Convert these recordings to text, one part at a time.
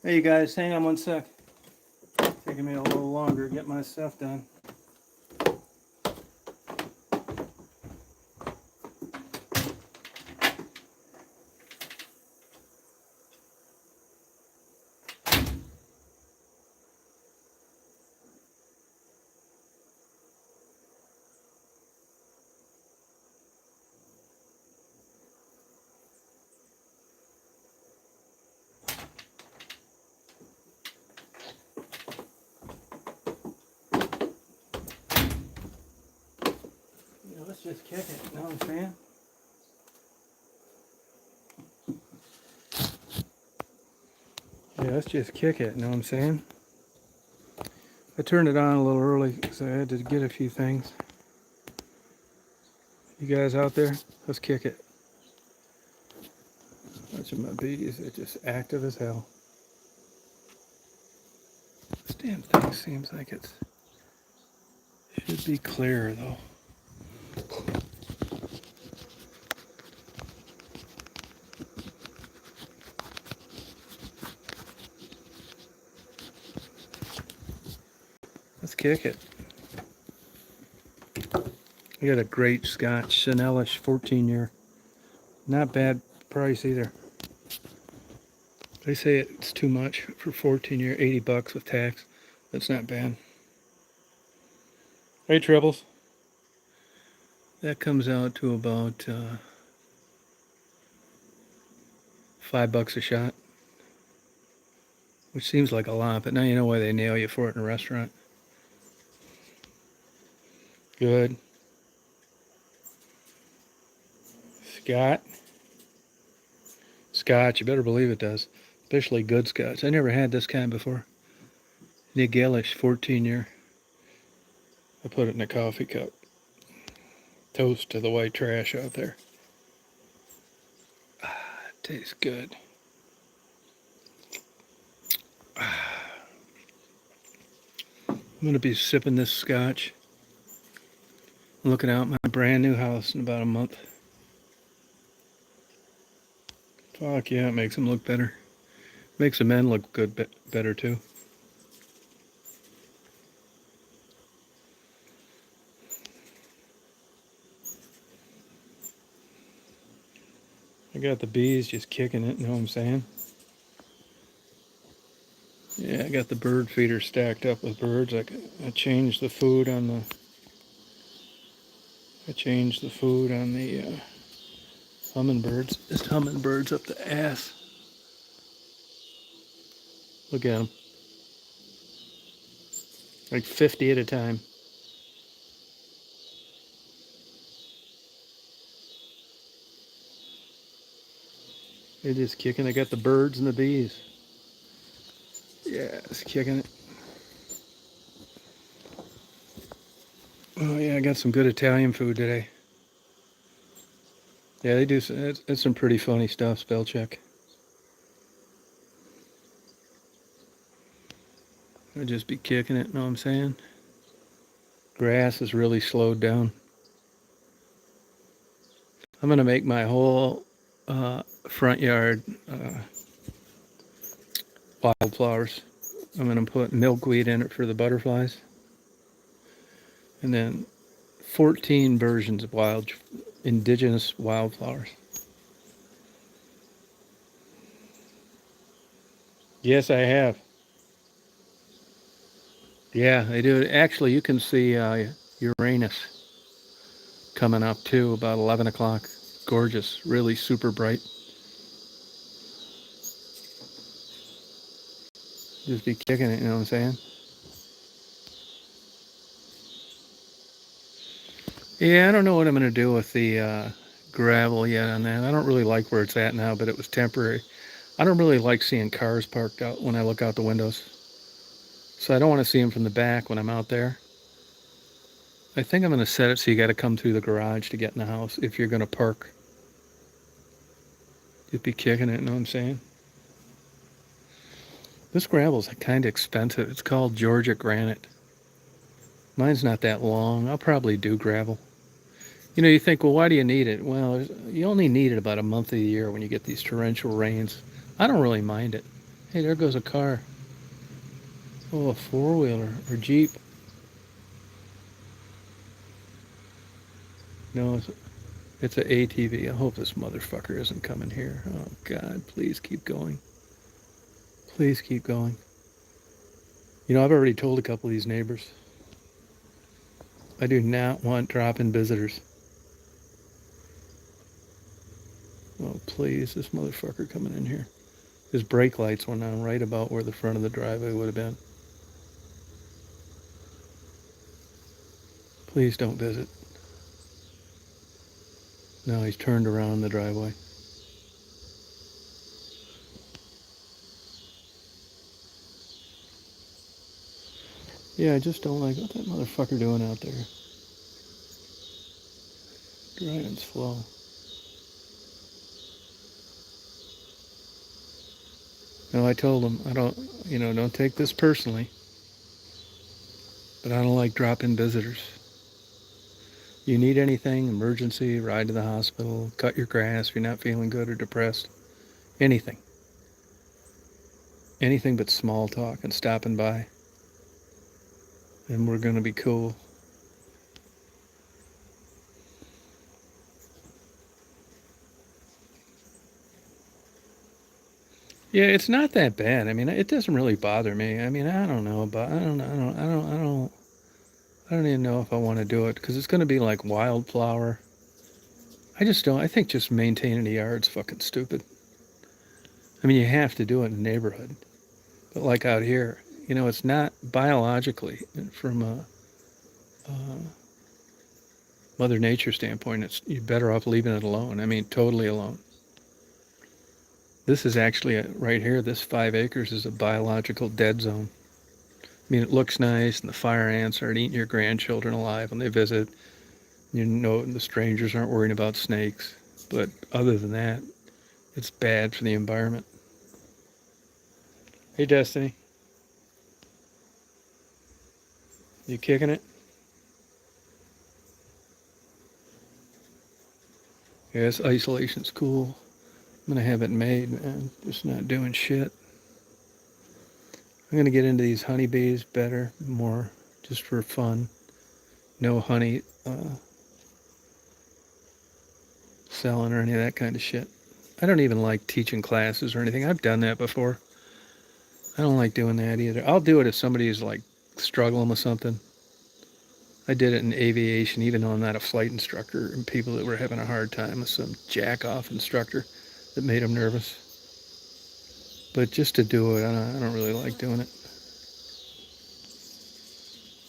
Hey, you guys, hang on one sec. Taking me a little longer to get my stuff done. Let's just kick it, you know what I'm saying? Yeah, let's just kick it, you know what I'm saying? I turned it on a little early because I had to get a few things. You guys out there? Let's kick it. Bunch of my bees are just active as hell. This damn thing seems like it should be clear though. Let's kick it. We got a great Scotch Chanelish 14-year. Not bad price either. They say it's too much for 14-year, $80 with tax. That's not bad. Hey, Tribbles. That comes out to about $5 a shot, which seems like a lot, but now you know why they nail you for it in a restaurant. Good. Scotch, you better believe it does. Especially good Scotch. I never had this kind before. Nigelish 14-year. I put it in a coffee cup. Toast to the white trash out there. It tastes good. I'm going to be sipping this Scotch. Looking out my brand new house in about a month. Fuck yeah, it makes them look better. Makes the men look good, better too. I got the bees just kicking it, you know what I'm saying? Yeah, I got the bird feeder stacked up with birds. I changed the food on the hummingbirds. Just hummingbirds up the ass. Look at them. Like 50 at a time. They're just kicking. I got the birds and the bees. Yeah, it's kicking it. Oh yeah, I got some good Italian food today. Yeah, they do. It's some pretty funny stuff. Spell check. I'll just be kicking it. Know what I'm saying? Grass is really slowed down. I'm gonna make my whole front yard wildflowers. I'm gonna put milkweed in it for the butterflies, and then 14 versions of indigenous wildflowers. Yes, I have. Yeah, they do. Actually, you can see Uranus coming up too, about 11 o'clock. Gorgeous, really super bright. Just be kicking it, you know what I'm saying? Yeah, I don't know what I'm going to do with the gravel yet on that. I don't really like where it's at now, but it was temporary. I don't really like seeing cars parked out when I look out the windows. So I don't want to see them from the back when I'm out there. I think I'm going to set it so you got to come through the garage to get in the house if you're going to park. Just be kicking it, you know what I'm saying? This gravel's kind of expensive. It's called Georgia granite. Mine's not that long. I'll probably do gravel. You know, you think, well, why do you need it? Well, you only need it about a month of the year when you get these torrential rains. I don't really mind it. Hey, there goes a car. Oh, a four-wheeler or Jeep. No, it's an ATV. I hope this motherfucker isn't coming here. Oh, God, please keep going. Please keep going. You know, I've already told a couple of these neighbors. I do not want drop-in visitors. Oh, please, this motherfucker coming in here. His brake lights went on right about where the front of the driveway would have been. Please don't visit. No, he's turned around the driveway. Yeah, I just don't like what that motherfucker doing out there. Driving slow. No, I told him, don't take this personally, but I don't like drop-in visitors. You need anything, emergency, ride to the hospital, cut your grass if you're not feeling good or depressed, anything. Anything but small talk and stopping by. And we're going to be cool. Yeah, it's not that bad. I mean, it doesn't really bother me. I mean, I don't know, but I don't even know if I want to do it because it's going to be like wildflower. I just don't. I think just maintaining the yard's fucking stupid. I mean, you have to do it in the neighborhood, but like out here, it's not biologically from a Mother Nature standpoint. You're better off leaving it alone. I mean, totally alone. This is actually right here. This 5 acres is a biological dead zone. I mean, it looks nice, and the fire ants aren't eating your grandchildren alive when they visit. The strangers aren't worrying about snakes. But other than that, it's bad for the environment. Hey, Destiny. You kicking it? Yeah, this isolation's cool. I'm going to have it made, man. Just not doing shit. I'm going to get into these honeybees better, more, just for fun. No honey selling or any of that kind of shit. I don't even like teaching classes or anything. I've done that before. I don't like doing that either. I'll do it if somebody's like struggling with something. I did it in aviation, even though I'm not a flight instructor, and people that were having a hard time with some jack-off instructor that made them nervous. But just to do it, I don't really like doing it.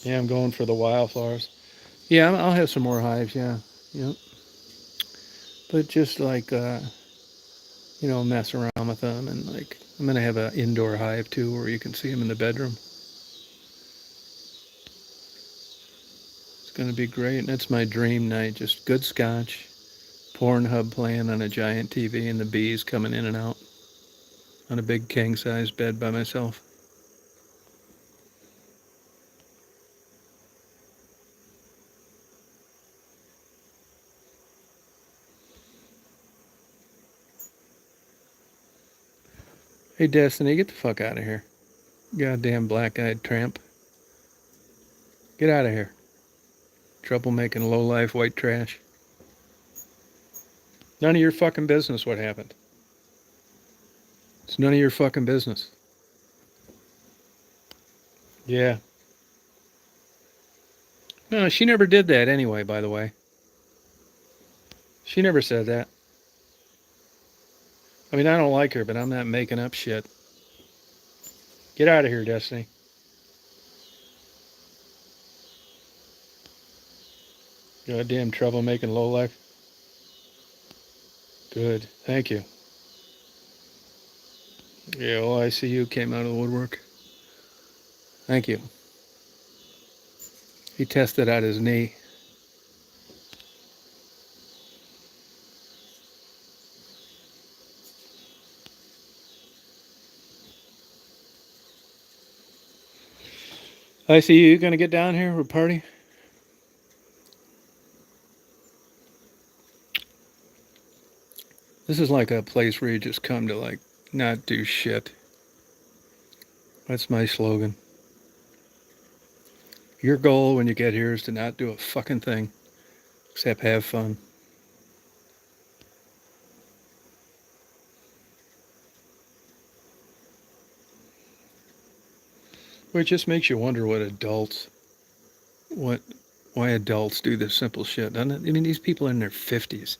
Yeah, I'm going for the wildflowers. Yeah, I'll have some more hives, yeah. Yep. But just like, mess around with them. And like, I'm going to have an indoor hive too where you can see them in the bedroom. It's going to be great. And that's my dream night. Just good scotch, Pornhub playing on a giant TV, and the bees coming in and out on a big king-size bed by myself. Hey, Destiny, get the fuck out of here. Goddamn black-eyed tramp. Get out of here. Troublemaking low-life white trash. None of your fucking business what happened. It's none of your fucking business. Yeah. No, she never did that anyway, by the way. She never said that. I mean, I don't like her, but I'm not making up shit. Get out of here, Destiny. Goddamn troublemaking lowlife. Good. Thank you. Yeah, ICU came out of the woodwork. Thank you. He tested out his knee. ICU, you gonna get down here? We're party? This is like a place where you just come to like not do shit. That's my slogan. Your goal when you get here is to not do a fucking thing except have fun. Well, it just makes you wonder what, why adults do this simple shit, doesn't it? I mean, these people in their 50s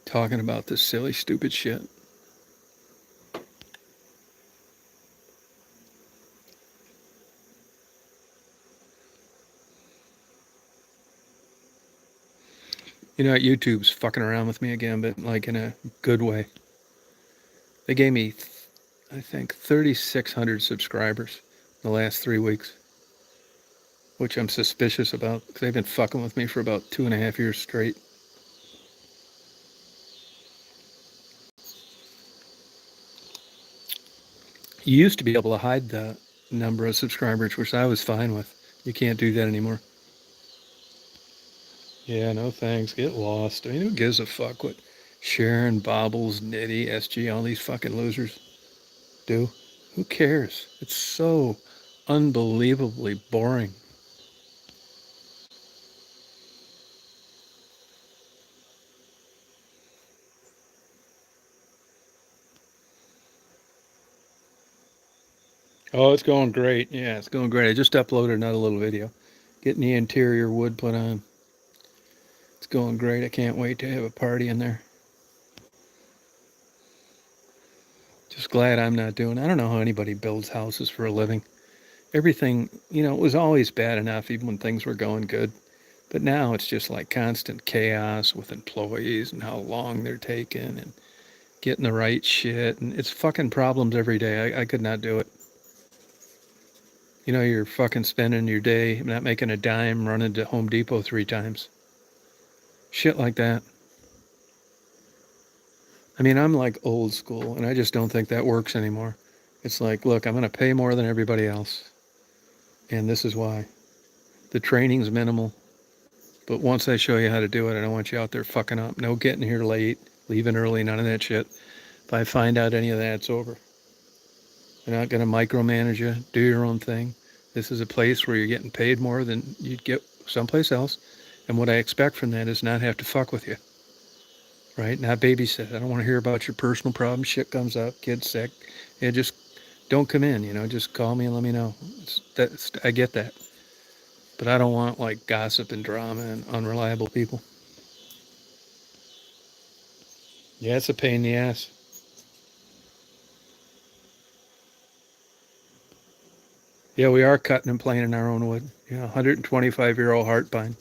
talking about this silly, stupid shit. You know, YouTube's fucking around with me again, but like in a good way. They gave me, I think, 3,600 subscribers in the last 3 weeks, which I'm suspicious about because they've been fucking with me for about 2.5 years straight. You used to be able to hide the number of subscribers, which I was fine with. You can't do that anymore. Yeah, no thanks. Get lost. I mean, who gives a fuck what Sharon, Bobbles, Nitty, SG, all these fucking losers do? Who cares? It's so unbelievably boring. Oh, it's going great. Yeah, it's going great. I just uploaded another little video. Getting the interior wood put on. It's going great. I can't wait to have a party in there. Just glad I'm not doing. I don't know how anybody builds houses for a living. Everything, it was always bad enough even when things were going good. But now it's just like constant chaos with employees and how long they're taking and getting the right shit. And it's fucking problems every day. I could not do it. You're fucking spending your day not making a dime, running to Home Depot 3 times. Shit like that. I mean, I'm like old school, and I just don't think that works anymore. It's like, look, I'm going to pay more than everybody else, and this is why. The training's minimal, but once I show you how to do it, I don't want you out there fucking up. No getting here late, leaving early, none of that shit. If I find out any of that, it's over. They're not going to micromanage you. Do your own thing. This is a place where you're getting paid more than you'd get someplace else, and what I expect from that is not have to fuck with you. Right? Not babysit. I don't want to hear about your personal problems. Shit comes up, kid's sick. Yeah, just don't come in, just call me and let me know. I get that. But I don't want like gossip and drama and unreliable people. Yeah, it's a pain in the ass. Yeah, we are cutting and planing our own wood. 125-year-old heart pine.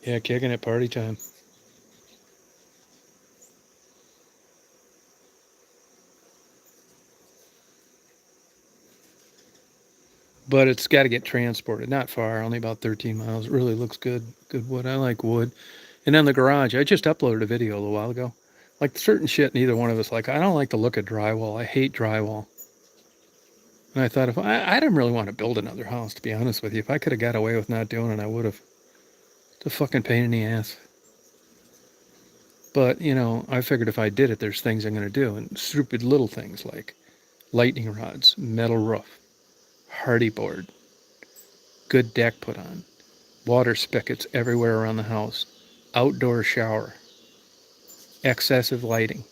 Yeah, kicking it party time. But it's got to get transported. Not far, only about 13 miles. It really looks good. Good wood. I like wood. And then the garage, I just uploaded a video a little while ago. Like certain shit, neither one of us like. I don't like the look of drywall. I hate drywall. And I thought, if I didn't really want to build another house, to be honest with you. If I could have got away with not doing it, I would have. It's a fucking pain in the ass. But, I figured if I did it, there's things I'm going to do. And stupid little things like lightning rods, metal roof, hardy board, good deck put on, water spigots everywhere around the house, outdoor shower, excessive lighting,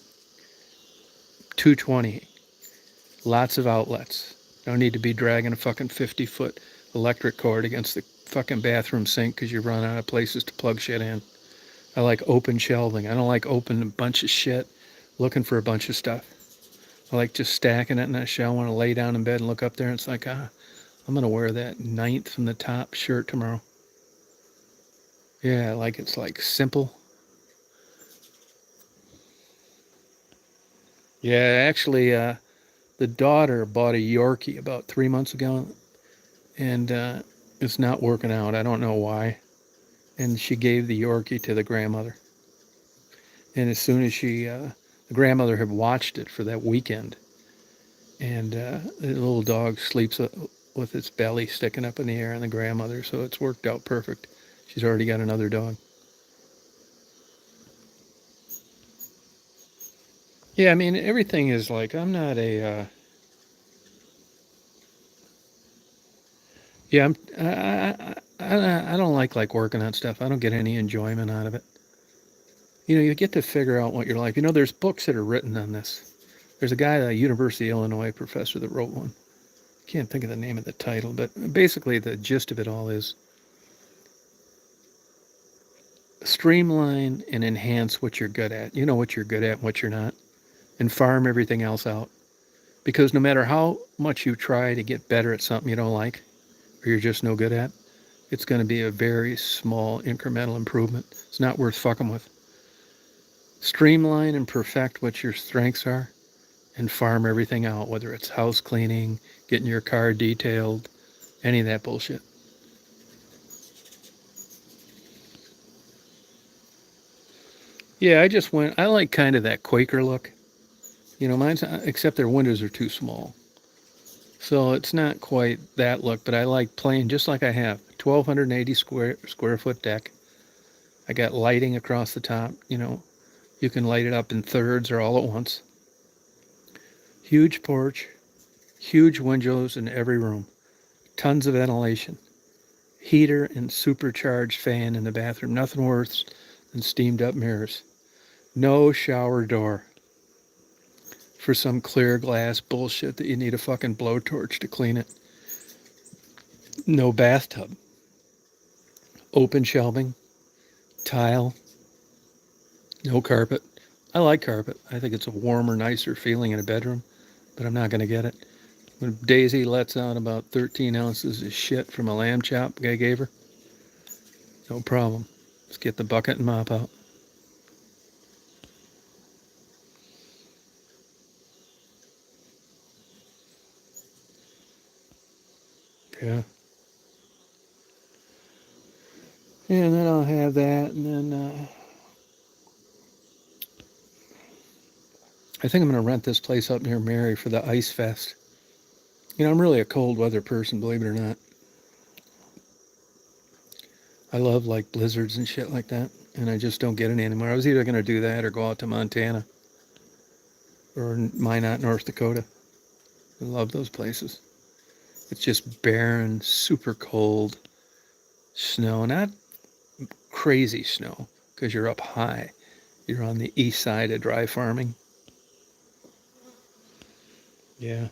220, lots of outlets. Don't need to be dragging a fucking 50-foot electric cord against the fucking bathroom sink because you run out of places to plug shit in. I like open shelving. I don't like open a bunch of shit looking for a bunch of stuff. I like just stacking it in that shelf. I want to lay down in bed and look up there and it's like, I'm going to wear that ninth from the top shirt tomorrow. Yeah, like it's like simple. Yeah, actually, the daughter bought a Yorkie about 3 months ago and it's not working out. I don't know why. And she gave the Yorkie to the grandmother. And as soon as the grandmother had watched it for that weekend, and the little dog sleeps with its belly sticking up in the air, and the grandmother, so it's worked out perfect. She's already got another dog. Yeah, I mean, everything is like, I'm not a, Yeah, I don't like working on stuff. I don't get any enjoyment out of it. You know, you get to figure out what your life. You know, there's books that are written on this. There's a guy at the University of Illinois professor that wrote one. Can't think of the name of the title, but basically the gist of it all is streamline and enhance what you're good at. You know what you're good at and what you're not, and farm everything else out. Because no matter how much you try to get better at something you don't like or you're just no good at, it's going to be a very small incremental improvement. It's not worth fucking with. Streamline and perfect what your strengths are and farm everything out, whether it's house cleaning, getting your car detailed, any of that bullshit. Yeah, I just went, I like kind of that Quaker look. You know, mine's, except their windows are too small. So it's not quite that look, but I like plain just like I have. 1,280 square foot deck. I got lighting across the top. You know, you can light it up in thirds or all at once. Huge porch, huge windows in every room, tons of ventilation, heater and supercharged fan in the bathroom. Nothing worse than steamed up mirrors. No shower door for some clear glass bullshit that you need a fucking blowtorch to clean it. No bathtub. Open shelving, tile, no carpet. I like carpet. I think it's a warmer, nicer feeling in a bedroom, but I'm not going to get it. When Daisy lets out about 13 ounces of shit from a lamb chop I gave her, no problem. Let's get the bucket and mop out. Yeah. And then I'll have that, and then I think I'm going to rent this place up near Mary for the Ice Fest. You know, I'm really a cold weather person, believe it or not. I love like blizzards and shit like that, and I just don't get any anymore. I was either going to do that or go out to Montana or Minot, North Dakota. I love those places. It's just barren, super cold snow, not crazy snow because you're up high. You're on the east side of dry farming. Yeah.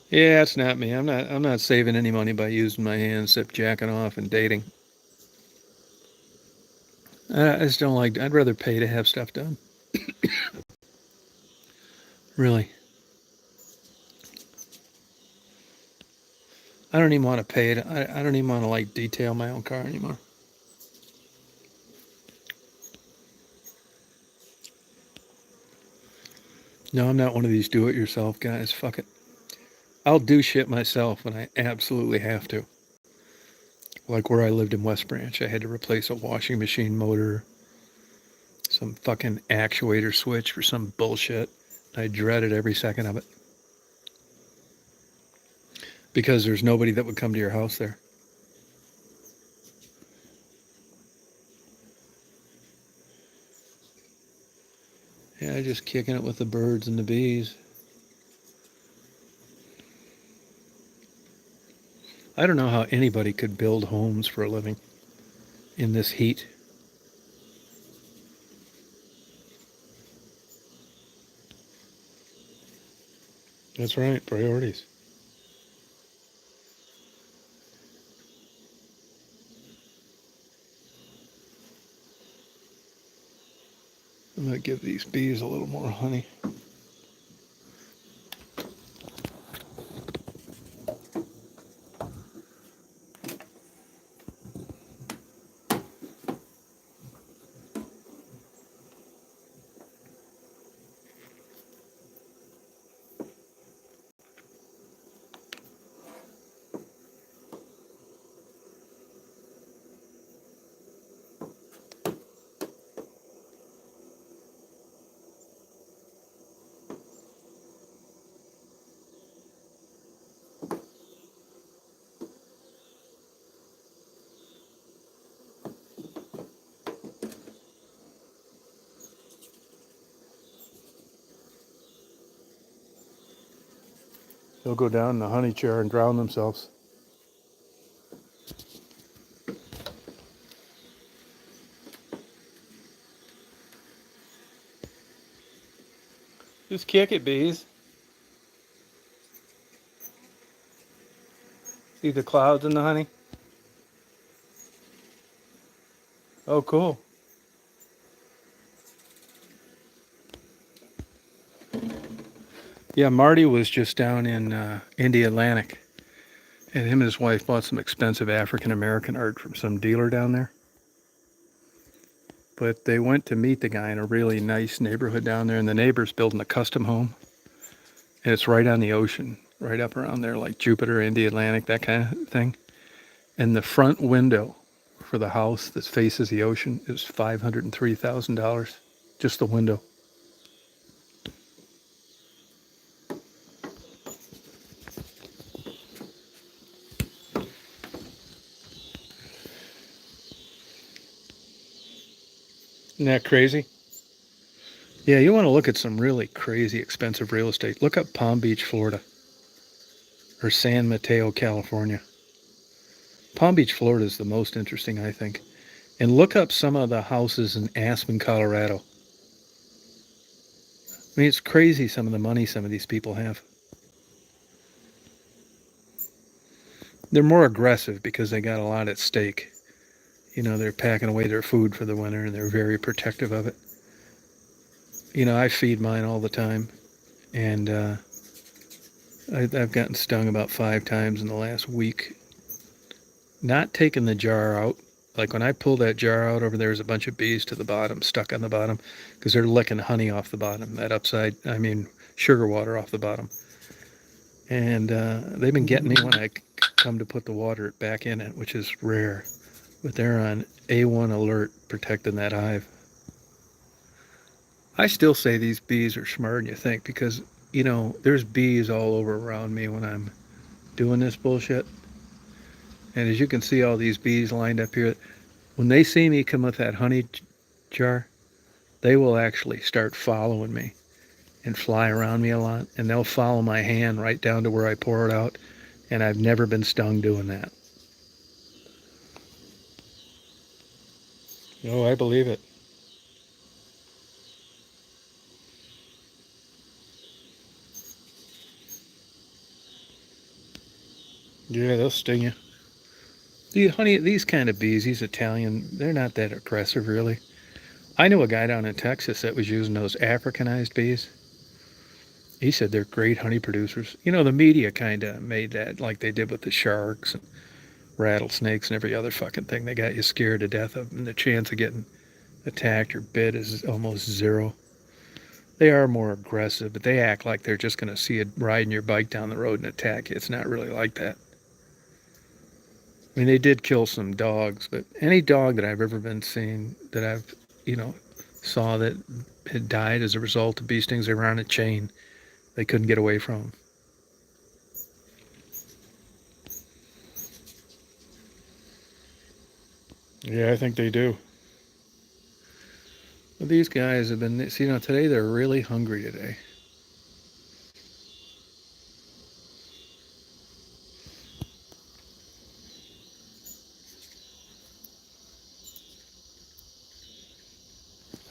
Yeah, it's not me. I'm not saving any money by using my hands except jacking off and dating. I just don't like, I'd rather pay to have stuff done. Really. I don't even want to pay it. I don't even want to like detail my own car anymore. No, I'm not one of these do it yourself guys. Fuck it. I'll do shit myself when I absolutely have to. Like where I lived in West Branch, I had to replace a washing machine motor, some fucking actuator switch for some bullshit. I dreaded every second of it because there's nobody that would come to your house there. Yeah, just kicking it with the birds and the bees. I don't know how anybody could build homes for a living in this heat. That's right, priorities. I'm gonna give these bees a little more honey. They'll go down in the honey jar and drown themselves. Just kick it, bees. See the clouds in the honey? Oh, cool. Yeah, Marty was just down in Indialantic, and him and his wife bought some expensive African American art from some dealer down there. But they went to meet the guy in a really nice neighborhood down there, and the neighbor's building a custom home, and it's right on the ocean, right up around there, like Jupiter, Indialantic, that kind of thing. And the front window for the house that faces the ocean is $503,000, just the window. Isn't that crazy? Yeah, you want to look at some really crazy expensive real estate. Look up Palm Beach, Florida, or San Mateo, California. Palm Beach, Florida is the most interesting, I think. And look up some of the houses in Aspen, Colorado. I mean, it's crazy some of the money some of these people have. They're more aggressive because they got a lot at stake. You know, they're packing away their food for the winter and they're very protective of it. You know, I feed mine all the time, and I've gotten stung about 5 times in the last week. Not taking the jar out. Like when I pull that jar out over there's a bunch of bees to the bottom, stuck on the bottom, because they're licking honey off the bottom, sugar water off the bottom. And they've been getting me when I come to put the water back in it, which is rare. But they're on A1 alert protecting that hive. I still say these bees are smarter than you think because, you know, there's bees all over around me when I'm doing this bullshit. And as you can see all these bees lined up here, when they see me come with that honey jar, they will actually start following me and fly around me a lot. And they'll follow my hand right down to where I pour it out. And I've never been stung doing that. Oh, I believe it. Yeah, they'll sting you. These kind of bees, these Italian, they're not that aggressive, really. I knew a guy down in Texas that was using those Africanized bees. He said they're great honey producers. You know, the media kind of made that like they did with the sharks and rattlesnakes and every other fucking thing. They got you scared to death of them. And the chance of getting attacked or bit is almost zero. They are more aggressive, but they act like they're just going to see you riding your bike down the road and attack you. It's not really like that. I mean, they did kill some dogs, but any dog that I've ever been seeing that I've, you know, saw that had died as a result of bee stings, they were on a chain. They couldn't get away from them. Yeah, I think they do. But these guys have been, you know, today they're really hungry today.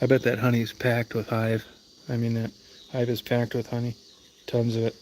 I bet that honey's packed with hive. I mean, that hive is packed with honey. Tons of it.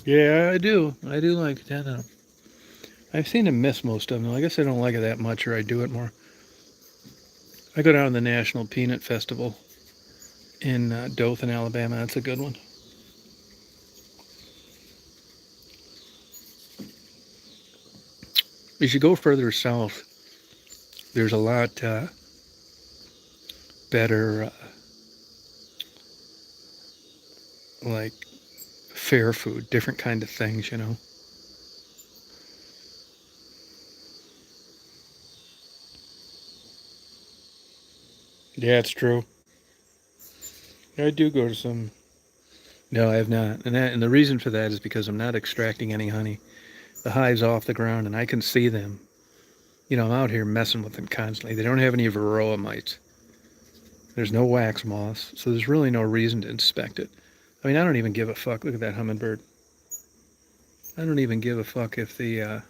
Yeah, I do. I do like that. I've seen him miss most of them. I guess I don't like it that much, or I do it more. I go down to the National Peanut Festival in Dothan, Alabama. That's a good one. As you go further south, there's a lot better, like fair food, different kind of things, you know. Yeah, it's true. I do go to some. No, I have not. And the reason for that is because I'm not extracting any honey. The hive's off the ground and I can see them. You know, I'm out here messing with them constantly. They don't have any varroa mites. There's no wax moths, so there's really no reason to inspect it. I mean, I don't even give a fuck. Look at that hummingbird. I don't even give a fuck if they're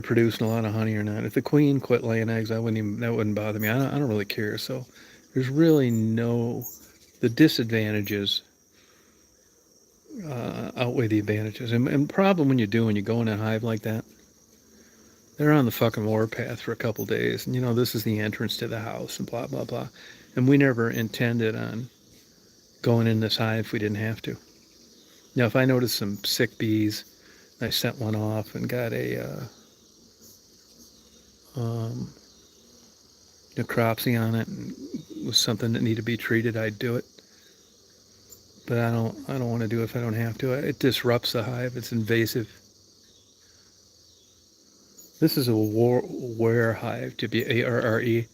producing a lot of honey or not. If the queen quit laying eggs, that wouldn't bother me. I don't really care. So there's really no, the disadvantages outweigh the advantages. And problem when you go in a hive like that, they're on the fucking warpath for a couple days, and you know this is the entrance to the house, and blah blah blah. And we never intended on going in this hive if we didn't have to. Now, if I noticed some sick bees, I sent one off and got a um, necropsy on it, and it was something that needed to be treated, I'd do it. But I don't want to do it if I don't have to. It disrupts the hive. It's invasive. This is a ware hive, to be ARRE,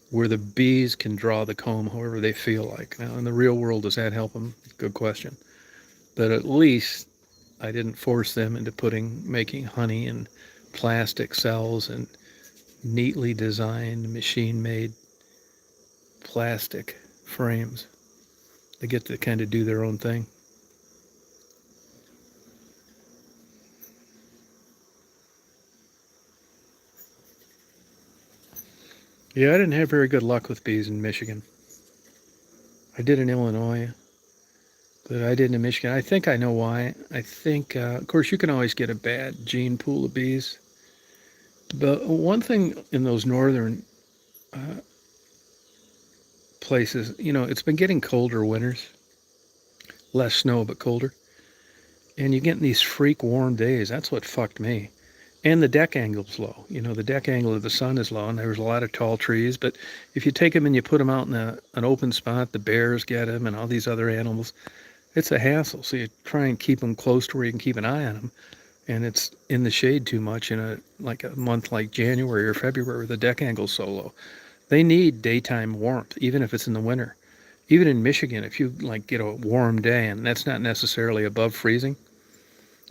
where the bees can draw the comb however they feel like. Now, in the real world, does that help them? Good question. But at least I didn't force them into making honey in plastic cells and neatly designed, machine-made plastic frames. They get to kind of do their own thing. Yeah, I didn't have very good luck with bees in Michigan. I did in Illinois, but I didn't in Michigan. I think I know why. I think, of course, you can always get a bad gene pool of bees. But one thing in those northern uh, places, you know, it's been getting colder winters, less snow, but colder. And you're getting these freak warm days. That's what fucked me. And the deck angle's low. You know, the deck angle of the sun is low, and there's a lot of tall trees. But if you take them and you put them out in an open spot, the bears get them and all these other animals. It's a hassle. So you try and keep them close to where you can keep an eye on them. And it's in the shade too much in a month like January or February where the deck angle's so low. They need daytime warmth, even if it's in the winter. Even in Michigan, if you like get a warm day, and that's not necessarily above freezing,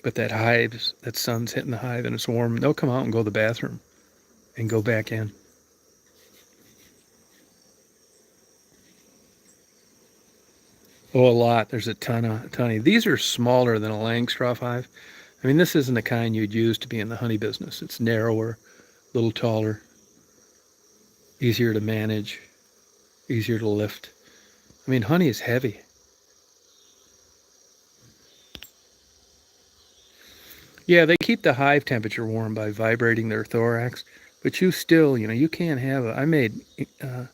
but that sun's hitting the hive and it's warm, they'll come out and go to the bathroom and go back in. Oh, a lot. There's a ton. These are smaller than a Langstroth hive. I mean, this isn't the kind you'd use to be in the honey business. It's narrower, a little taller, easier to manage, easier to lift. I mean, honey is heavy. Yeah, they keep the hive temperature warm by vibrating their thorax, but you still, you know, you can't have I made uh,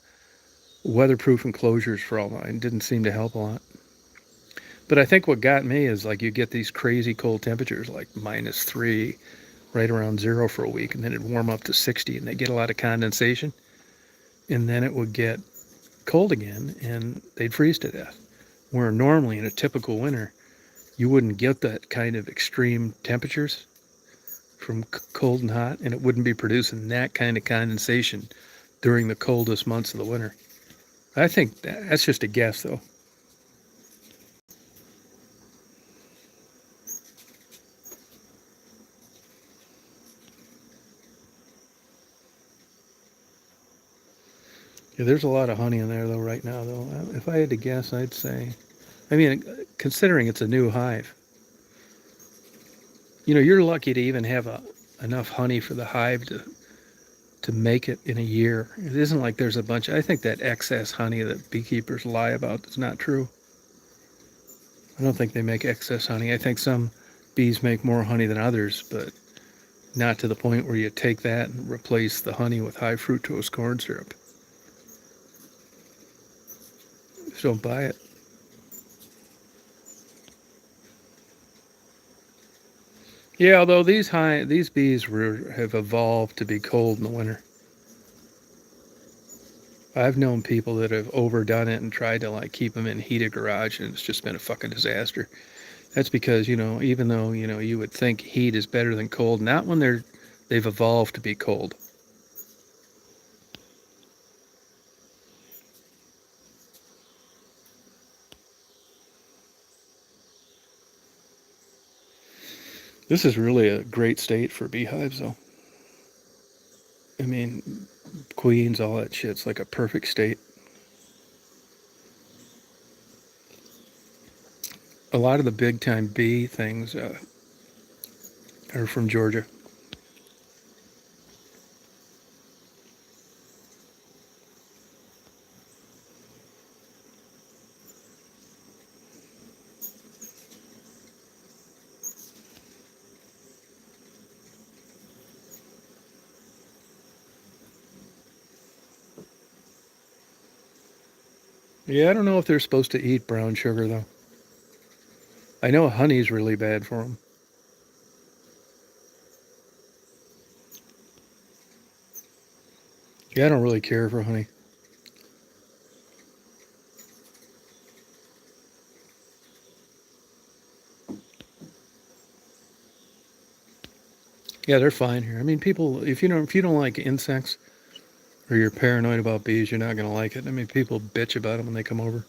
weatherproof enclosures for all mine. Didn't seem to help a lot. But I think what got me is like you get these crazy cold temperatures, like -3, right around zero for a week, and then it'd warm up to 60, and they get a lot of condensation, and then it would get cold again, and they'd freeze to death. Where normally in a typical winter, you wouldn't get that kind of extreme temperatures from cold and hot, and it wouldn't be producing that kind of condensation during the coldest months of the winter. I think that's just a guess, though. Yeah, there's a lot of honey in there, though, right now, though. If I had to guess, I'd say, I mean, considering it's a new hive, you know, you're lucky to even have enough honey for the hive to make it in a year. It isn't like there's a bunch. I think that excess honey that beekeepers lie about is not true. I don't think they make excess honey. I think some bees make more honey than others, but not to the point where you take that and replace the honey with high fructose corn syrup. Just don't buy it. Yeah, although these bees have evolved to be cold in the winter. I've known people that have overdone it and tried to like keep them in heated garage, and it's just been a fucking disaster. That's because, you know, even though, you know, you would think heat is better than cold, not when they've evolved to be cold. This is really a great state for beehives, though. I mean, queens, all that shit's like a perfect state. A lot of the big time bee things are from Georgia. Yeah, I don't know if they're supposed to eat brown sugar, though. I know honey's really bad for them. Yeah, I don't really care for honey. Yeah, they're fine here. I mean, people, if you don't like insects or you're paranoid about bees, you're not gonna like it. I mean, people bitch about them when they come over.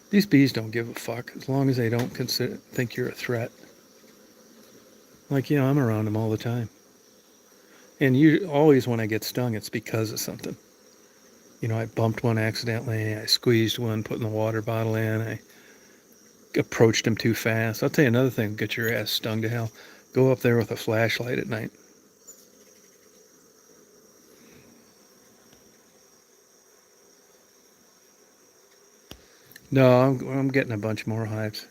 These bees don't give a fuck as long as they don't think you're a threat. Like, I'm around them all the time. And you always, when I get stung, it's because of something. I bumped one accidentally. I squeezed one, putting the water bottle in. I approached him too fast. I'll tell you another thing, get your ass stung to hell. Go up there with a flashlight at night. No, I'm getting a bunch more hives.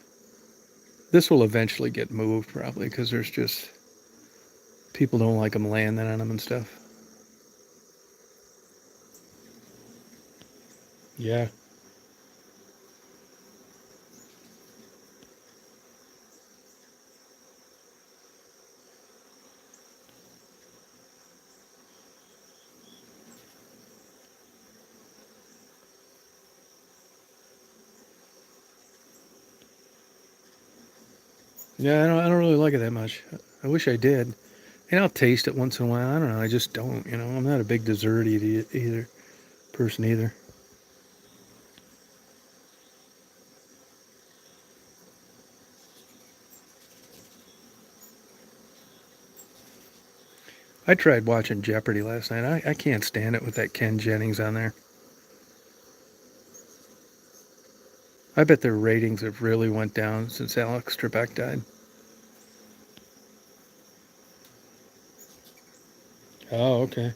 This will eventually get moved probably because there's just people don't like them landing on them and stuff. Yeah. Yeah, I don't really like it that much. I wish I did. And I'll taste it once in a while. I don't know. I just don't. I'm not a big dessert either person either. I tried watching Jeopardy last night. I can't stand it with that Ken Jennings on there. I bet their ratings have really went down since Alex Trebek died. Oh, okay.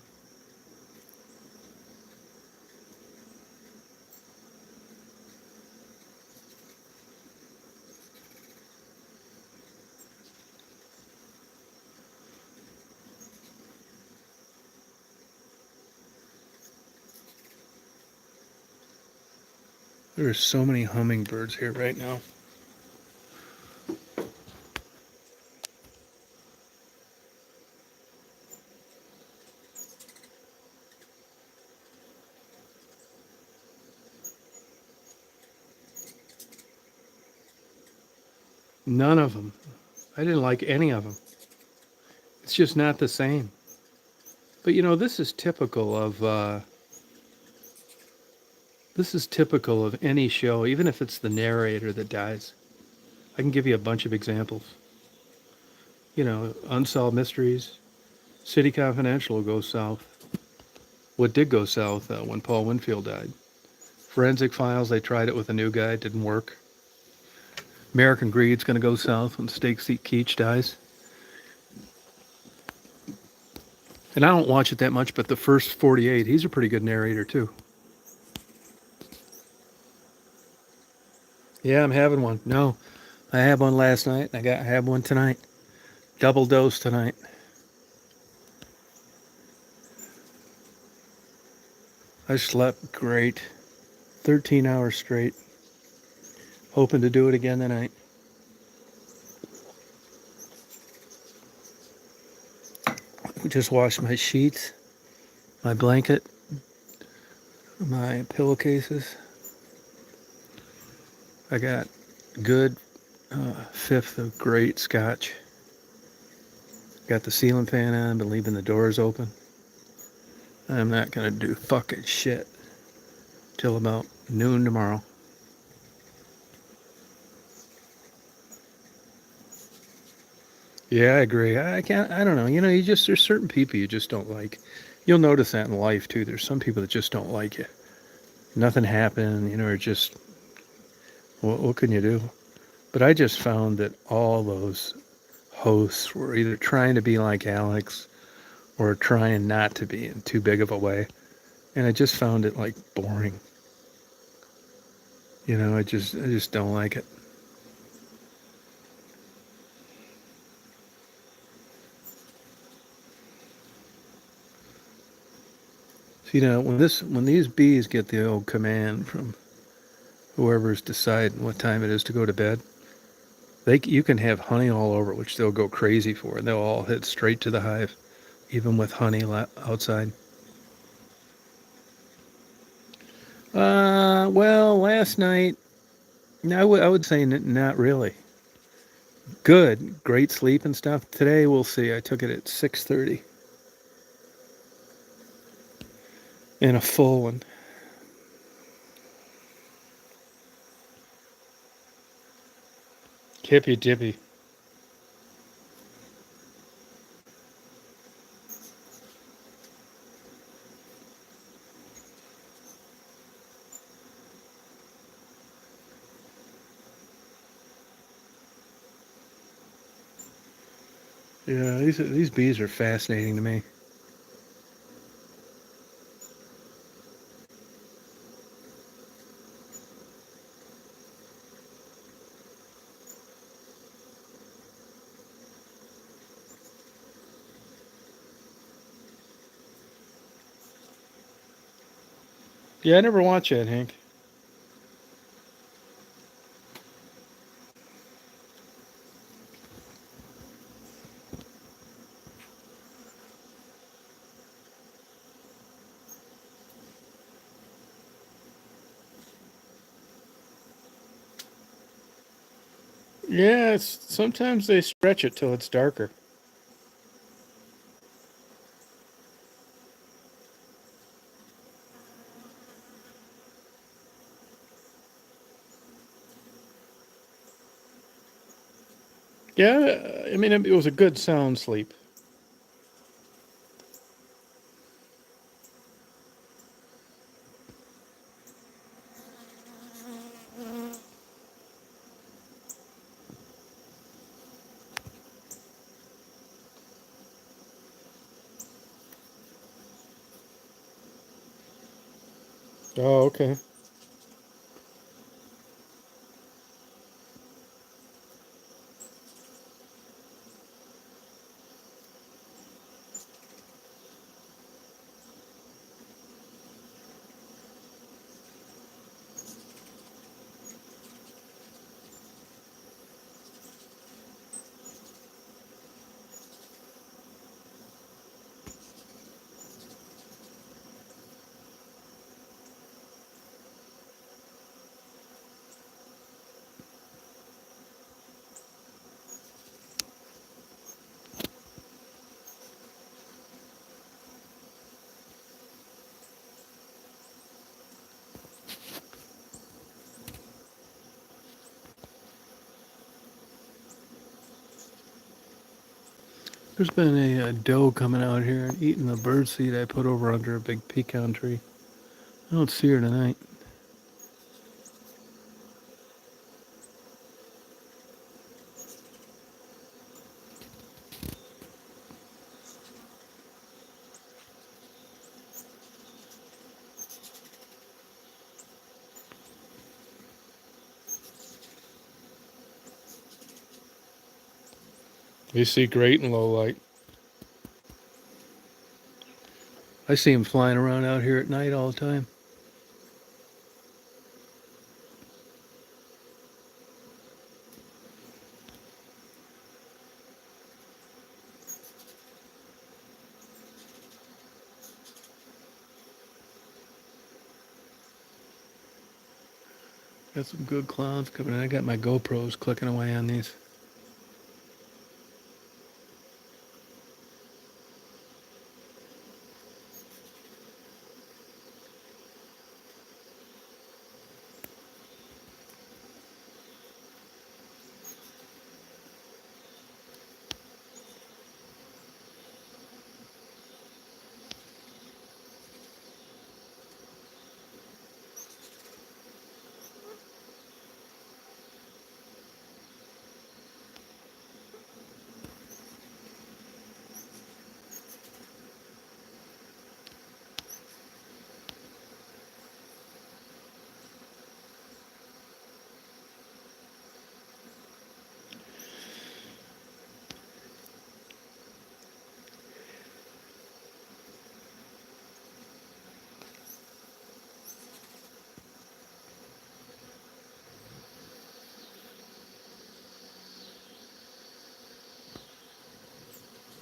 There are so many hummingbirds here right now. None of them. I didn't like any of them. It's just not the same. But this is typical of any show, even if it's the narrator that dies. I can give you a bunch of examples. Unsolved Mysteries, City Confidential will go south. What did go south when Paul Winfield died? Forensic Files, they tried it with a new guy, it didn't work. American Greed's going to go south when Stacy Keach dies. And I don't watch it that much, but the first 48, he's a pretty good narrator too. Yeah, I'm having one. No, I had one last night. I have one tonight. Double dose tonight. I slept great. 13 hours straight. Hoping to do it again tonight. Just washed my sheets, my blanket, my pillowcases. I got good fifth of great scotch. Got the ceiling fan on, been leaving the doors open. I'm not gonna do fucking shit till about noon tomorrow. Yeah, I agree. I can't. I don't know. You just there's certain people you just don't like. You'll notice that in life too. There's some people that just don't like you. Nothing happened, or just what can you do? But I just found that all those hosts were either trying to be like Alex or trying not to be in too big of a way, and I just found it like boring. I just don't like it. So, when these bees get the old command from whoever's deciding what time it is to go to bed, you can have honey all over, which they'll go crazy for, and they'll all head straight to the hive, even with honey outside. Well, last night, no, I would say not really. Good, great sleep and stuff. Today we'll see. I took it at 6:30 and a full one. Hippy dippy. Yeah, these bees are fascinating to me. Yeah, I never watch that, Hank. Yeah, sometimes they stretch it till it's darker. Yeah, I mean it was a good sound sleep. Oh, okay. There's been a doe coming out here and eating the bird seed I put over under a big pecan tree. I don't see her tonight. You see great in low light. I see them flying around out here at night all the time. Got some good clouds coming in. I got my GoPros clicking away on these.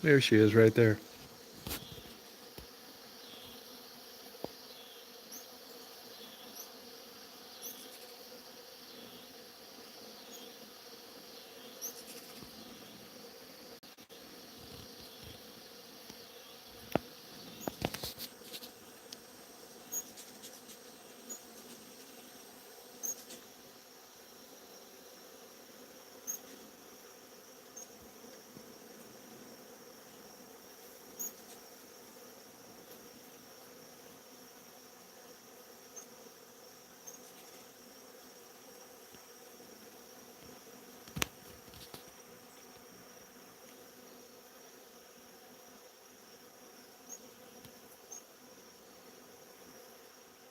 There she is right there.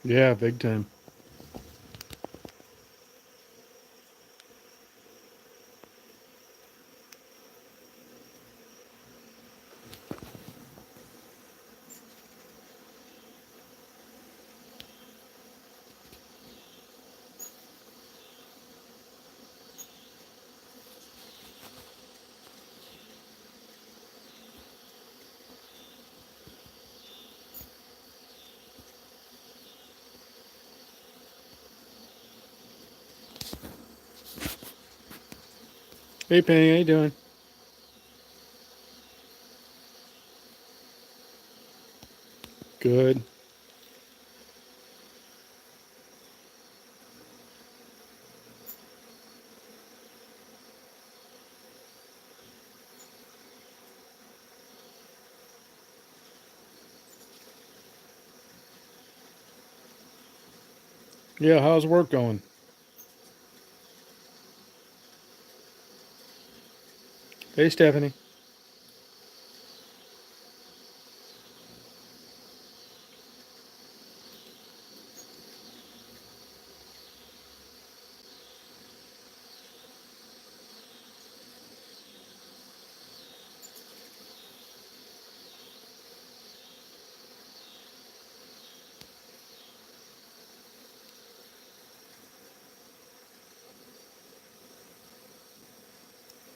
Yeah, big time. Hey, Penny, how you doing? Good. Yeah, how's work going? Hey, Stephanie.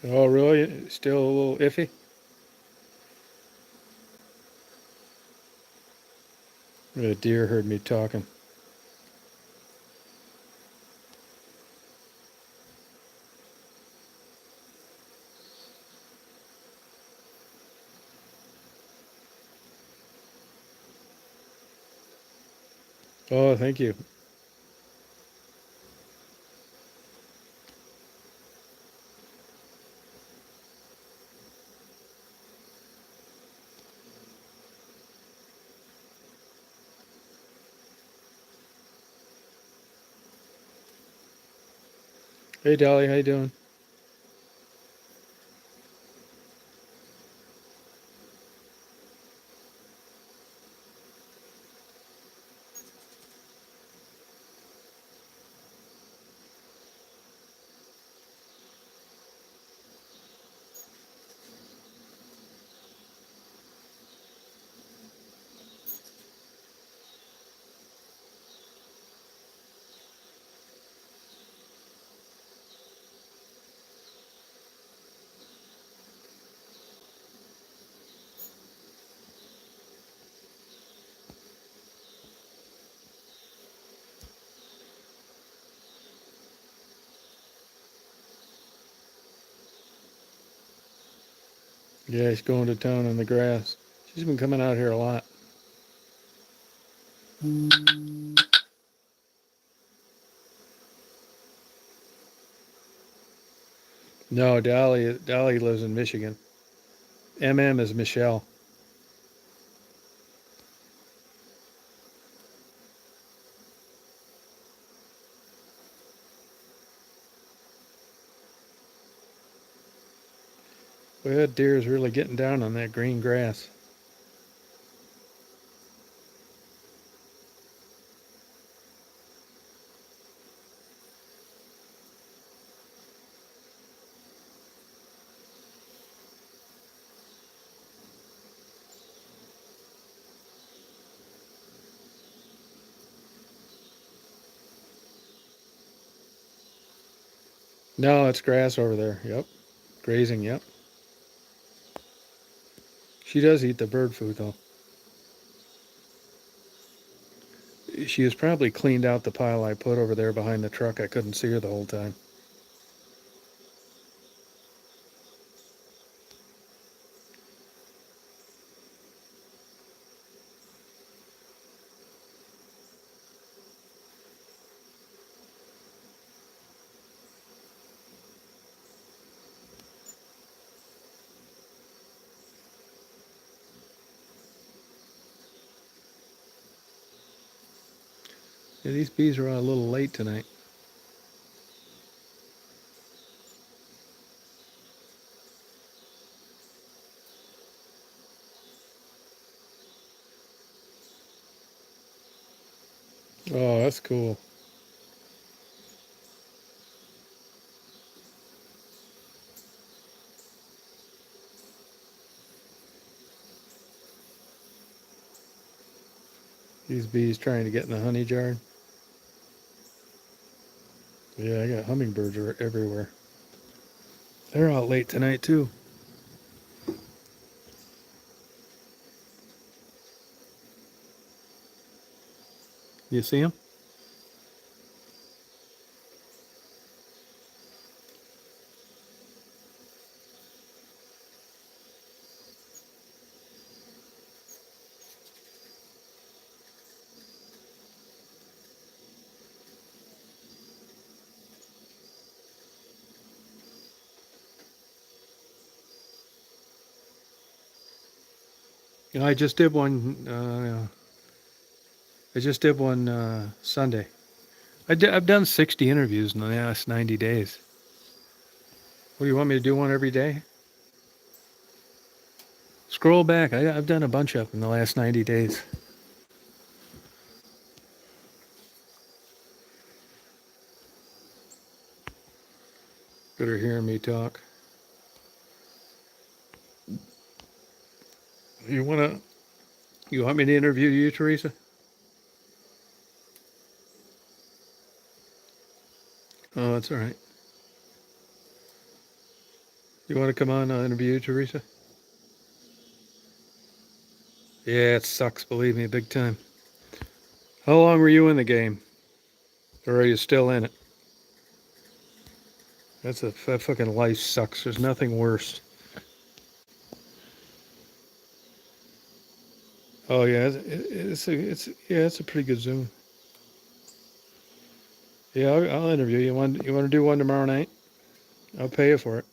Oh, really? Still a little iffy? The deer heard me talking. Oh, thank you. Hey, Dolly, how you doing? Yeah, she's going to town on the grass. She's been coming out here a lot. No, Dolly lives in Michigan. MM is Michelle. Well, that deer is really getting down on that green grass. No, it's grass over there. Yep. Grazing, yep. She does eat the bird food, though. She has probably cleaned out the pile I put over there behind the truck. I couldn't see her the whole time. Yeah, these bees are all a little late tonight. Oh, that's cool. These bees trying to get in the honey jar. Yeah, I got hummingbirds everywhere. They're out late tonight, too. You see them? I just did one. I just did one Sunday. I've done 60 interviews in the last 90 days. What do you want me to do one every day? Scroll back. I've done a bunch of them in the last 90 days. Better hear me talk. You wanna? You want me to interview you, Teresa? Oh, that's all right. You want to come on interview you, Teresa? Yeah, it sucks. Believe me, big time. How long were you in the game, or are you still in it? That fucking life sucks. There's nothing worse. Oh yeah, it's a pretty good Zoom. Yeah, I'll interview you. You want to do one tomorrow night? I'll pay you for it.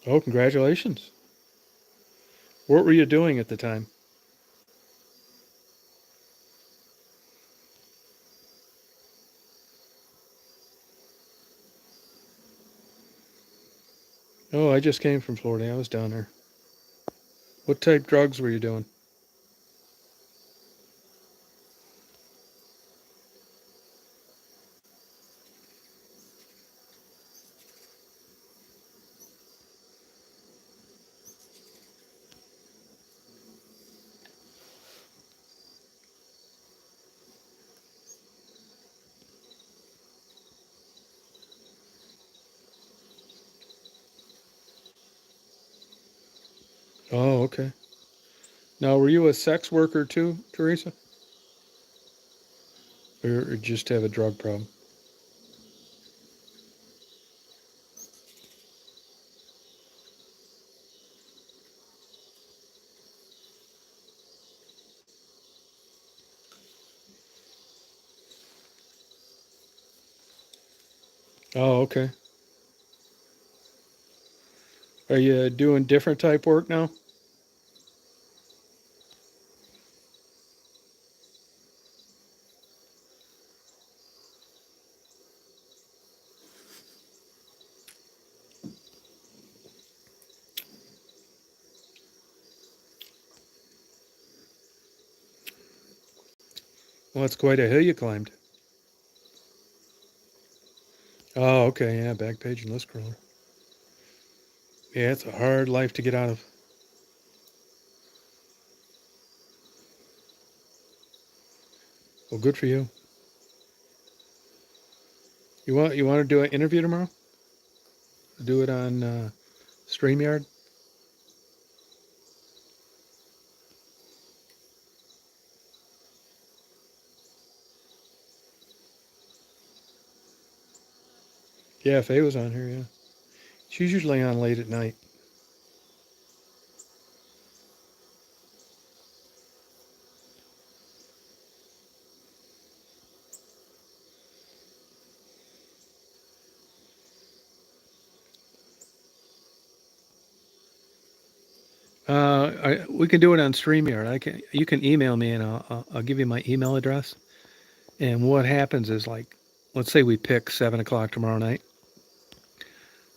Oh, congratulations. What were you doing at the time? Oh, I just came from Florida. I was down there. What type drugs were you doing? Oh, okay. Now, were you a sex worker too, Teresa? Or just have a drug problem? Oh, okay. Are you doing different type work now? Well, it's quite a hill you climbed. Oh, okay. Yeah, Backpage and Listcrawler. Yeah, it's a hard life to get out of. Well, good for you. You want to do an interview tomorrow? Do it on StreamYard? Yeah, Faye was on here, yeah. She's usually on late at night. We can do it on StreamYard. You can email me and I'll give you my email address. And what happens is, like, let's say we pick 7 o'clock tomorrow night.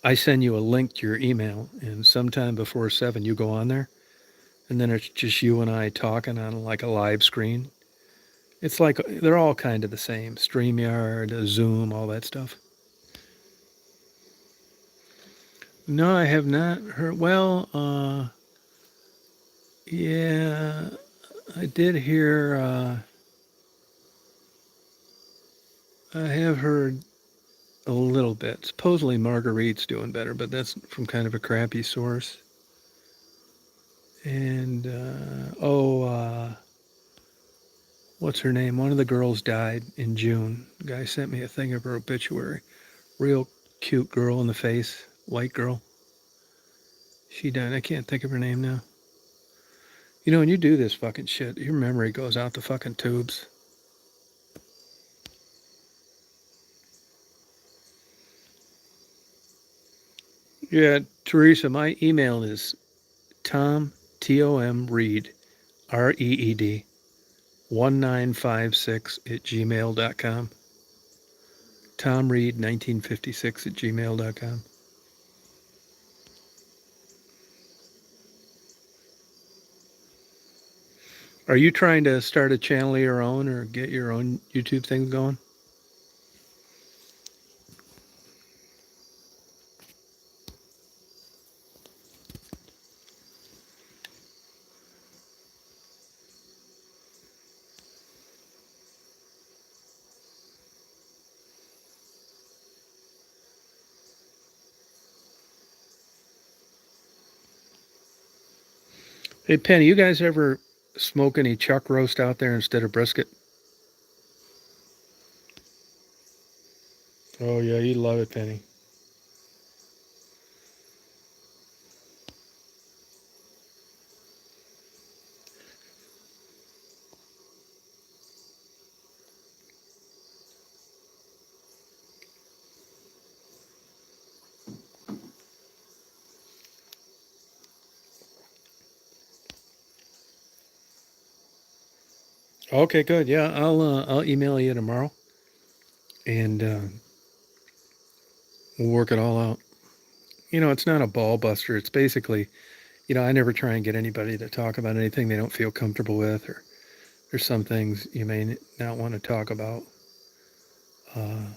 I send you a link to your email, and sometime before 7, you go on there, and then it's just you and I talking on like a live screen. It's like they're all kind of the same: StreamYard, Zoom, all that stuff. No, I have not heard. Well, yeah, I did hear. I have heard a little bit. Supposedly Marguerite's doing better, but that's from kind of a crappy source. And what's her name? One of the girls died in June. The guy sent me a thing of her obituary. Real cute girl in the face, white girl. She died. I can't think of her name now. You know, when you do this fucking shit, your memory goes out the fucking tubes. Yeah, Teresa, my email is Tom, Tom Reed, Reed, 1956 at gmail.com. Tom Reed, 1956 at gmail.com. Are you trying to start a channel of your own or get your own YouTube thing going? Hey, Penny, you guys ever smoke any chuck roast out there instead of brisket? Oh, yeah, you love it, Penny. Okay, good. Yeah, I'll email you tomorrow, and we'll work it all out. You know, it's not a ball buster. It's basically, I never try and get anybody to talk about anything they don't feel comfortable with, or there's some things you may not want to talk about. Uh,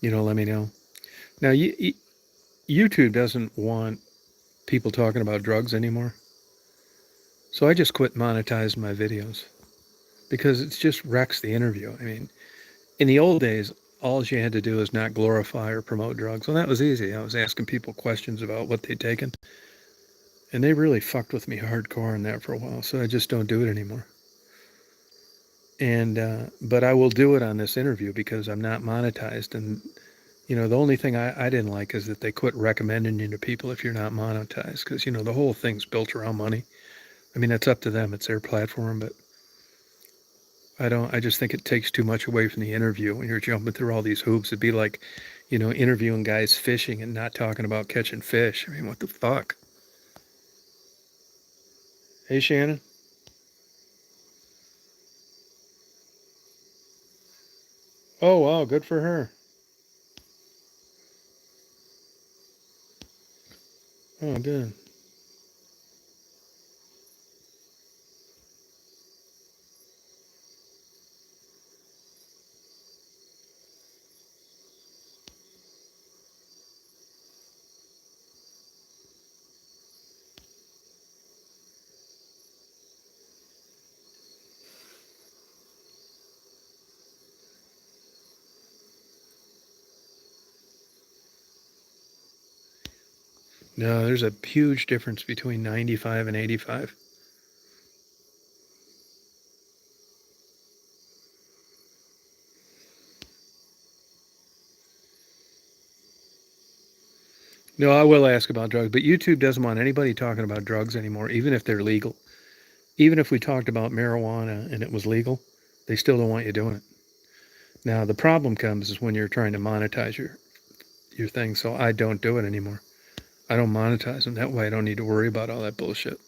let me know. Now, YouTube doesn't want people talking about drugs anymore, so I just quit monetizing my videos because it just wrecks the interview. I mean, in the old days, all you had to do is not glorify or promote drugs. Well, that was easy. I was asking people questions about what they'd taken, and they really fucked with me hardcore on that for a while. So I just don't do it anymore. And but I will do it on this interview because I'm not monetized. And the only thing I didn't like is that they quit recommending you to people if you're not monetized, because the whole thing's built around money. I mean, it's up to them. It's their platform, but I just think it takes too much away from the interview when you're jumping through all these hoops. It'd be like, interviewing guys fishing and not talking about catching fish. I mean, what the fuck? Hey, Shannon. Oh, wow. Good for her. Oh, good. No, there's a huge difference between 95 and 85. No, I will ask about drugs, but YouTube doesn't want anybody talking about drugs anymore, even if they're legal. Even if we talked about marijuana and it was legal, they still don't want you doing it. Now, the problem comes is when you're trying to monetize your thing, so I don't do it anymore. I don't monetize them. That way I don't need to worry about all that bullshit.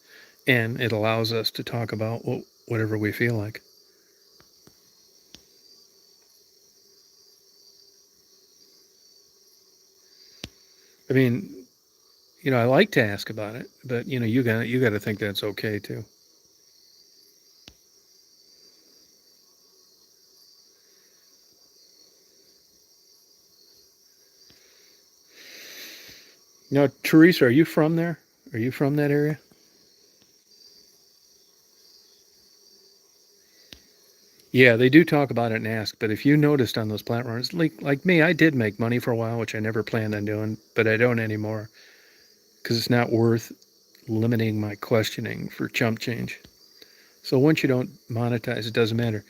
And it allows us to talk about whatever we feel like. I mean, I like to ask about it, but you got to think that's okay too. Now, Teresa, are you from there? Are you from that area? Yeah, they do talk about it and ask, but if you noticed on those platforms, like me, I did make money for a while, which I never planned on doing, but I don't anymore because it's not worth limiting my questioning for chump change. So once you don't monetize, it doesn't matter.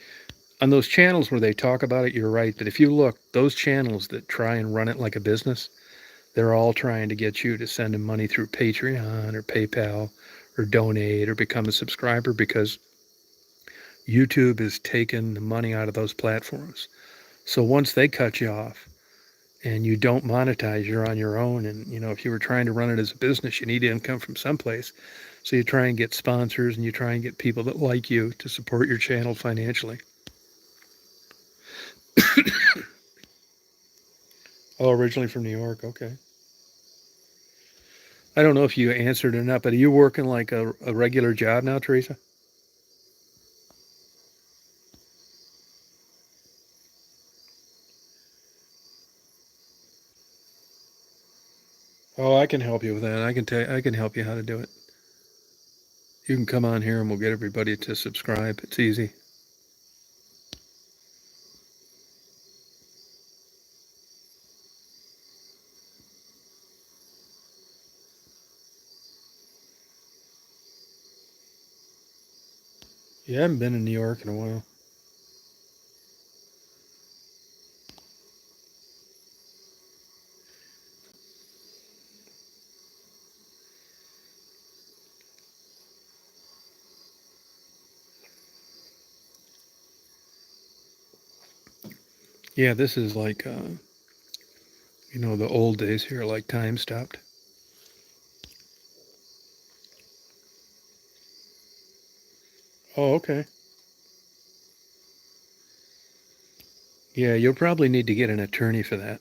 On those channels where they talk about it, you're right. But if you look, those channels that try and run it like a business, they're all trying to get you to send them money through Patreon or PayPal or donate or become a subscriber because YouTube is taking the money out of those platforms. So once they cut you off and you don't monetize, you're on your own. And, if you were trying to run it as a business, you need income from someplace. So you try and get sponsors and you try and get people that like you to support your channel financially. Oh, originally from New York. Okay. I don't know if you answered or not, but are you working like a regular job now, Teresa? Oh, I can help you with that. I can help you how to do it. You can come on here and we'll get everybody to subscribe. It's easy. Yeah, I haven't been in New York in a while. Yeah, this is like the old days here, like time stopped. Oh, okay. Yeah, you'll probably need to get an attorney for that.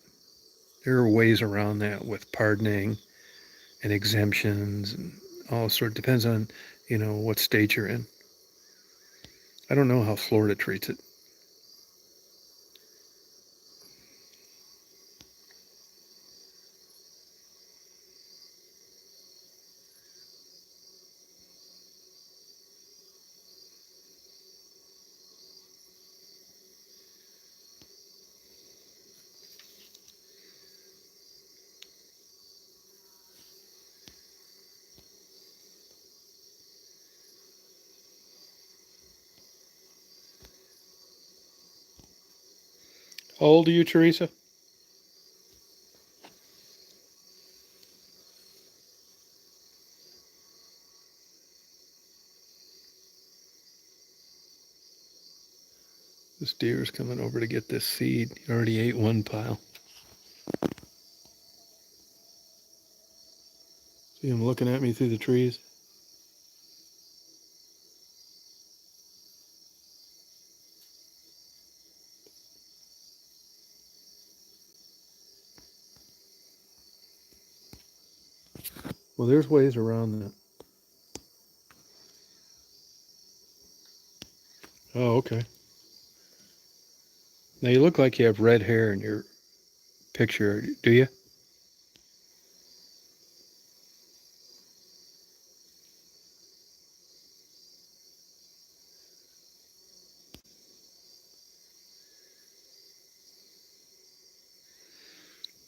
There are ways around that with pardoning and exemptions and all sorts. Depends on, what state you're in. I don't know how Florida treats it. How old are you, Teresa? This deer's coming over to get this seed. He already ate one pile. See him looking at me through the trees? Well, there's ways around that. Oh, okay. Now you look like you have red hair in your picture, do you?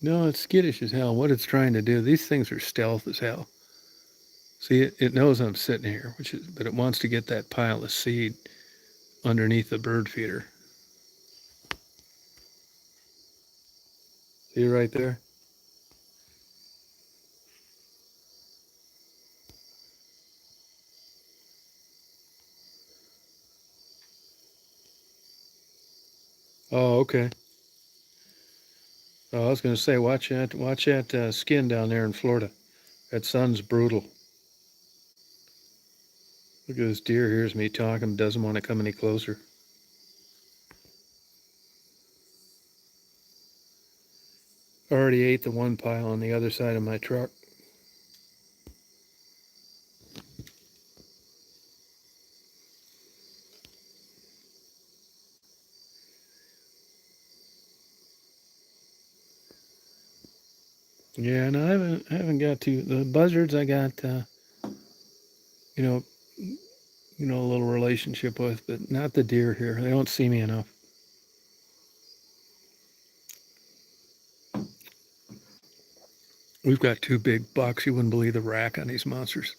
No, it's skittish as hell. What it's trying to do, these things are stealth as hell. See, it knows I'm sitting here, but it wants to get that pile of seed underneath the bird feeder. See right there? Oh, okay. Oh, I was going to say, watch that skin down there in Florida. That sun's brutal. Look at this deer, hears me talking, doesn't want to come any closer. Already ate the one pile on the other side of my truck. Yeah, no, I haven't got to the buzzards. I got you know a little relationship with, but not the deer here. They don't see me enough. We've got two big bucks. You wouldn't believe the rack on these monsters.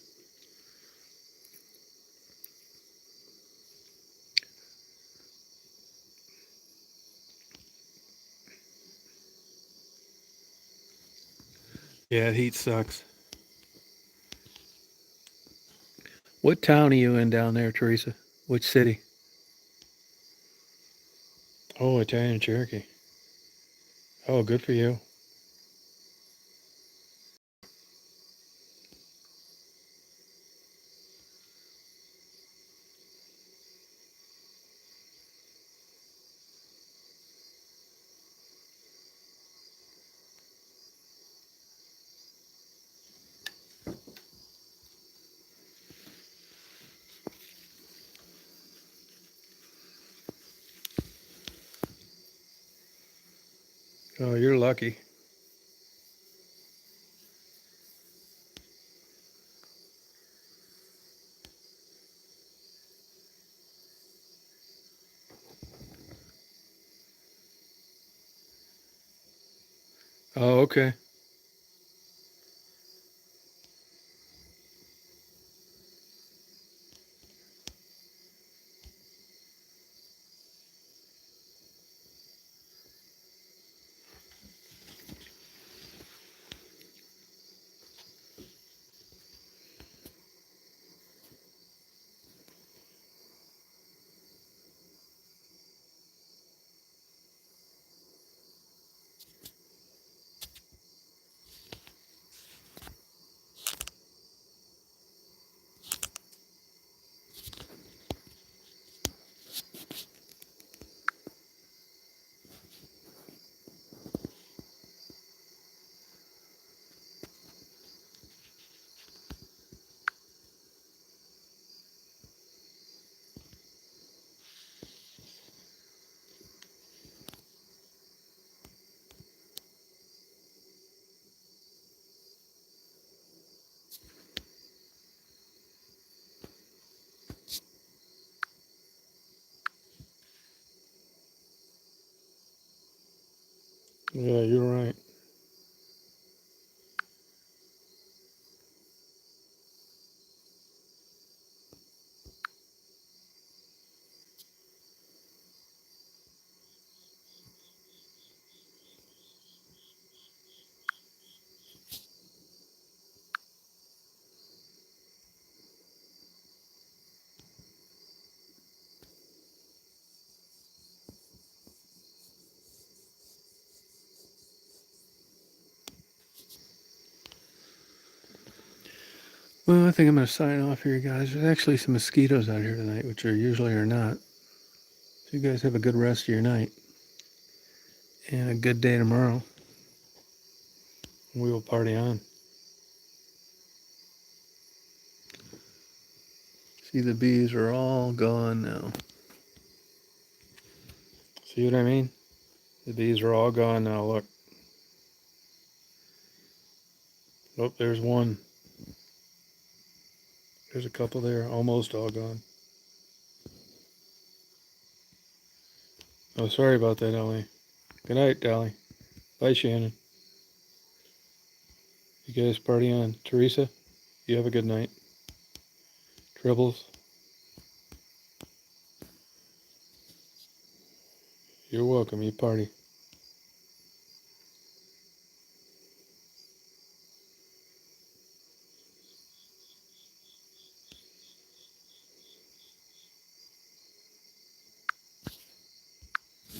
Yeah, the heat sucks. What town are you in down there, Teresa? Which city? Oh, Italian Cherokee. Oh, good for you. Oh, you're lucky. Oh, okay. Yeah, you're right. Well, I think I'm going to sign off here, guys. There's actually some mosquitoes out here tonight, which there usually are not. So you guys have a good rest of your night and a good day tomorrow. We will party on. See, the bees are all gone now. See what I mean? The bees are all gone now. Look. Oh, there's one. There's a couple there, almost all gone. Oh, sorry about that, Ellie. Good night, Dolly. Bye, Shannon. You guys party on. Teresa, you have a good night. Tribbles, you're welcome. You party.